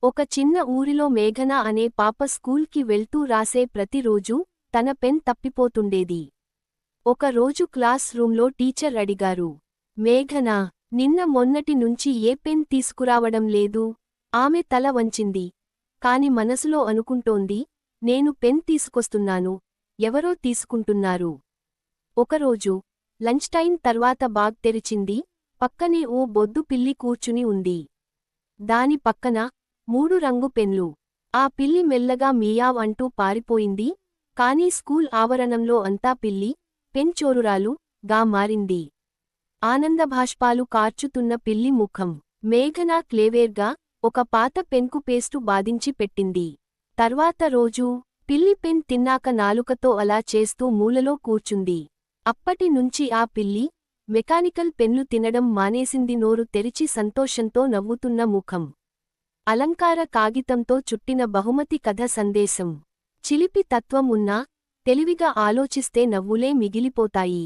ఒక చిన్న ఊరిలో మేఘన అనే పాప స్కూల్కి వెళ్తూ రాసే ప్రతిరోజూ తన పెన్ తప్పిపోతుండేది. ఒక రోజు క్లాస్ రూంలో టీచర్ అడిగారు, మేఘనా, నిన్న మొన్నటి నుంచి ఏ పెన్ తీసుకురావడం లేదు? ఆమె తల వంచింది. కాని మనసులో అనుకుంటోంది, నేను పెన్ తీసుకొస్తున్నాను, ఎవరో తీసుకుంటున్నారు. ఒకరోజు లంచ్ టైం తర్వాత బాగ్ తెరిచింది. పక్కనే ఓ బొద్దు పిల్లి కూర్చుని ఉంది. దాని పక్కన 3 రంగు పెన్లు. ఆ పిల్లి మెల్లగా మియావ్ అంటూ పారిపోయింది. కానీ స్కూల్ ఆవరణంలో అంతా పిల్లి, పెన్ చోరురాలు గా మారింది. ఆనందభాష్పాలు కార్చుతున్న పిల్లి ముఖం. మేఘన క్లేవేర్గా ఒక పాత పెన్కు పేస్టు బాదించి పెట్టింది. తర్వాత రోజూ పిల్లి పెన్ తిన్నాక నాలుకతో అలా చేస్తూ మూలలో కూర్చుంది. అప్పటి నుంచి ఆ పిల్లి మెకానికల్ పెన్లు తినడం మానేసింది. నోరు తెరిచి సంతోషంతో నవ్వుతున్న ముఖం. అలంకార కాగితంతో చుట్టిన బహుమతి కథ సందేశం. చిలిపి తత్వం ఉన్నా తెలివిగా ఆలోచిస్తే నవ్వులే మిగిలిపోతాయి.